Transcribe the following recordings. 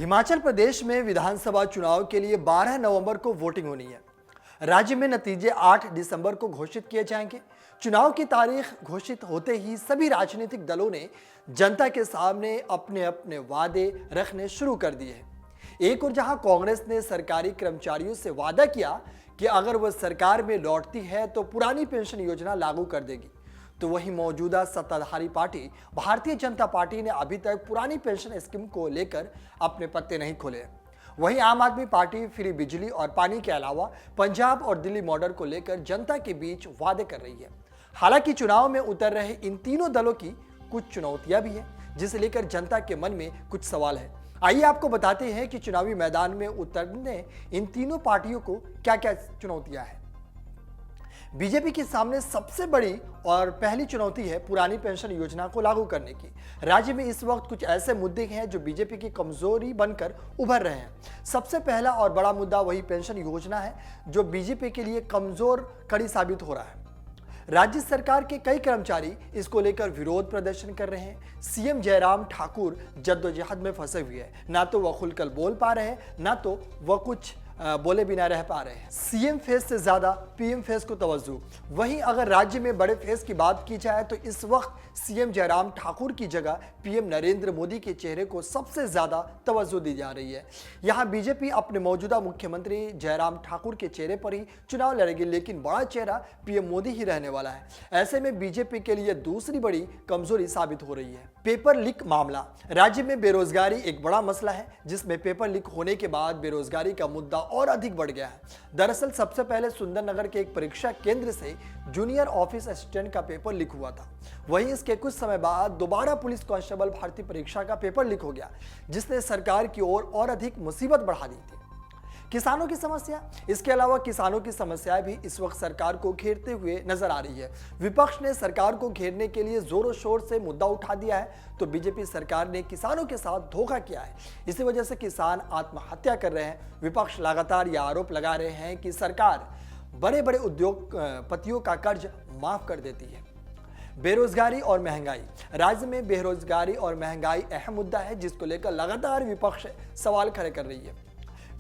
हिमाचल प्रदेश में विधानसभा चुनाव के लिए 12 नवंबर को वोटिंग होनी है। राज्य में नतीजे 8 दिसंबर को घोषित किए जाएंगे। चुनाव की तारीख घोषित होते ही सभी राजनीतिक दलों ने जनता के सामने अपने अपने वादे रखने शुरू कर दिए हैं। एक और जहां कांग्रेस ने सरकारी कर्मचारियों से वादा किया कि अगर वह सरकार में लौटती है तो पुरानी पेंशन योजना लागू कर देगी, तो वहीं मौजूदा सत्ताधारी पार्टी भारतीय जनता पार्टी ने अभी तक पुरानी पेंशन स्कीम को लेकर अपने पत्ते नहीं खोले। वहीं आम आदमी पार्टी फ्री बिजली और पानी के अलावा पंजाब और दिल्ली मॉडल को लेकर जनता के बीच वादे कर रही है। हालांकि चुनाव में उतर रहे इन तीनों दलों की कुछ चुनौतियां भी हैं, जिसे लेकर जनता के मन में कुछ सवाल है। आइए आपको बताते हैं कि चुनावी मैदान में उतरने इन तीनों पार्टियों को क्या क्या चुनौतियां हैं। बीजेपी के सामने सबसे बड़ी और पहली चुनौती है पुरानी पेंशन योजना को लागू करने की। राज्य में इस वक्त कुछ ऐसे मुद्दे हैं जो बीजेपी की कमजोरी बनकर उभर रहे हैं। सबसे पहला और बड़ा मुद्दा वही पेंशन योजना है जो बीजेपी के लिए कमजोर कड़ी साबित हो रहा है। राज्य सरकार के कई कर्मचारी इसको लेकर विरोध प्रदर्शन कर रहे हैं। सीएम जयराम ठाकुर जद्दोजहद में फंसे हुए हैं। ना तो वह खुलकर बोल पा रहे हैं, ना तो वह कुछ बोले बिना रह पा रहे हैं। सीएम फेस से ज्यादा पीएम फेस को तवज्जो। वहीं अगर राज्य में बड़े फेस की बात की जाए तो इस वक्त सीएम जयराम ठाकुर की जगह पीएम नरेंद्र मोदी के चेहरे को सबसे ज्यादा तवज्जो दी जा रही है। यहां बीजेपी अपने मौजूदा मुख्यमंत्री जयराम ठाकुर के चेहरे पर ही चुनाव लड़ेगी, लेकिन बड़ा चेहरा पीएम मोदी ही रहने वाला है। ऐसे में बीजेपी के लिए दूसरी बड़ी कमजोरी साबित हो रही है पेपर लीक मामला। राज्य में बेरोजगारी एक बड़ा मसला है, जिसमें पेपर लीक होने के बाद बेरोजगारी का मुद्दा और अधिक बढ़ गया है। दरअसल सबसे पहले सुंदरनगर के एक परीक्षा केंद्र से जूनियर ऑफिस असिस्टेंट का पेपर लीक हुआ था। वहीं इसके कुछ समय बाद दोबारा पुलिस कांस्टेबल भर्ती परीक्षा का पेपर लीक हो गया, जिसने सरकार की ओर और अधिक मुसीबत बढ़ा दी थी। किसानों की समस्या, इसके अलावा किसानों की समस्याएं भी इस वक्त सरकार को घेरते हुए नजर आ रही है। विपक्ष ने सरकार को घेरने के लिए जोरों शोर से मुद्दा उठा दिया है, तो बीजेपी सरकार ने किसानों के साथ धोखा किया है। इसी वजह से किसान आत्महत्या कर रहे हैं। विपक्ष लगातार यह आरोप लगा रहे हैं कि सरकार बड़े बड़े उद्योगपतियों का कर्ज माफ कर देती है। बेरोजगारी और महंगाई, राज्य में बेरोजगारी और महंगाई अहम मुद्दा है, जिसको लेकर लगातार विपक्ष सवाल खड़े कर रही है।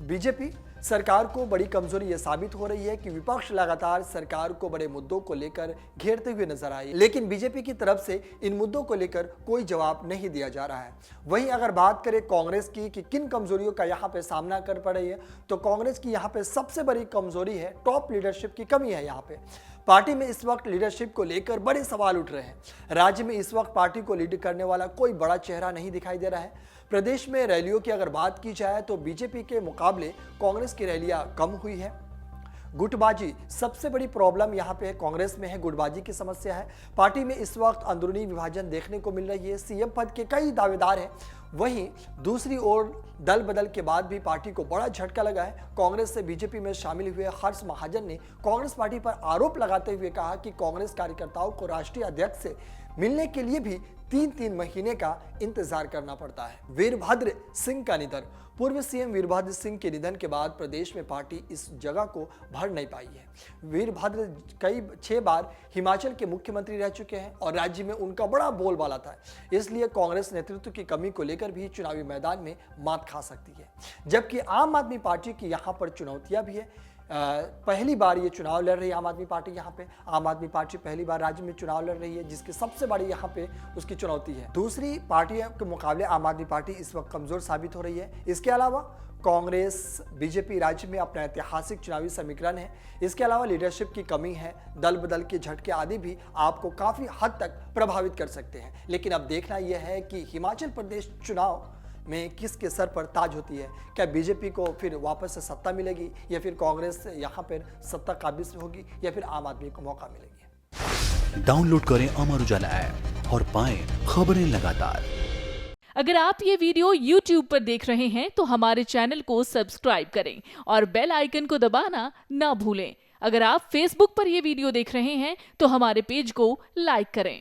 बीजेपी सरकार को बड़ी कमजोरी यह साबित हो रही है कि विपक्ष लगातार सरकार को बड़े मुद्दों को लेकर घेरते हुए नजर आए, लेकिन बीजेपी की तरफ से इन मुद्दों को लेकर कोई जवाब नहीं दिया जा रहा है। वहीं अगर बात करें कांग्रेस की कि किन कमजोरियों का यहाँ पे सामना कर पड़ रही है, तो कांग्रेस की यहाँ पे सबसे बड़ी कमजोरी है टॉप लीडरशिप की कमी है। यहाँ पे पार्टी में इस वक्त लीडरशिप को लेकर बड़े सवाल उठ रहे हैं। राज्य में इस वक्त पार्टी को लीड करने वाला कोई बड़ा चेहरा नहीं दिखाई दे रहा है। प्रदेश में रैलियों की अगर बात की जाए तो बीजेपी के मुकाबले कांग्रेस की रैलियां कम हुई है। गुटबाजी सबसे बड़ी प्रॉब्लम यहाँ पे कांग्रेस में है। गुटबाजी की समस्या है। पार्टी में इस वक्त अंदरूनी विभाजन देखने को मिल रही है। सीएम पद के कई दावेदार हैं। वहीं दूसरी ओर दल बदल के बाद भी पार्टी को बड़ा झटका लगा है। कांग्रेस से बीजेपी में शामिल हुए हर्ष महाजन ने कांग्रेस पार्टी पर आरोप लगाते हुए कहा कि कांग्रेस कार्यकर्ताओं को राष्ट्रीय अध्यक्ष से मिलने के लिए भी 3-3 महीने का इंतजार करना पड़ता है। वीरभद्र सिंह का निधन, पूर्व सीएम वीरभद्र सिंह के निधन के बाद प्रदेश में पार्टी इस जगह को भर नहीं पाई है। वीरभद्र कई 6 बार हिमाचल के मुख्यमंत्री रह चुके हैं और राज्य में उनका बड़ा बोलबाला था। इसलिए कांग्रेस नेतृत्व की कमी को लेकर भी चुनावी मैदान में मात खा सकती है। जबकि आम आदमी पार्टी की यहाँ पर चुनौतियां भी है। पहली बार ये चुनाव लड़ रही है आम आदमी पार्टी। यहाँ पे आम आदमी पार्टी पहली बार राज्य में चुनाव लड़ रही है, जिसकी सबसे बड़ी यहाँ पे उसकी चुनौती है। दूसरी पार्टियों के मुकाबले आम आदमी पार्टी इस वक्त कमजोर साबित हो रही है। इसके अलावा कांग्रेस बीजेपी राज्य में अपना ऐतिहासिक चुनावी समीकरण है। इसके अलावा लीडरशिप की कमी है। दल बदल के झटके आदि भी आपको काफी हद तक प्रभावित कर सकते हैं। लेकिन अब देखना यह है कि हिमाचल प्रदेश चुनाव में किसके सर पर ताज होती है। क्या बीजेपी को फिर वापस से सत्ता मिलेगी, या फिर कांग्रेस यहाँ पर सत्ता काबिज होगी, या फिर आम आदमी को मौका मिलेगी। डाउनलोड करें अमर उजाला ऐप और पाएं खबरें लगातार। अगर आप ये वीडियो YouTube पर देख रहे हैं तो हमारे चैनल को सब्सक्राइब करें और बेल आइकन को दबाना ना भूलें। अगर आप Facebook पर ये वीडियो देख रहे हैं तो हमारे पेज को लाइक करें।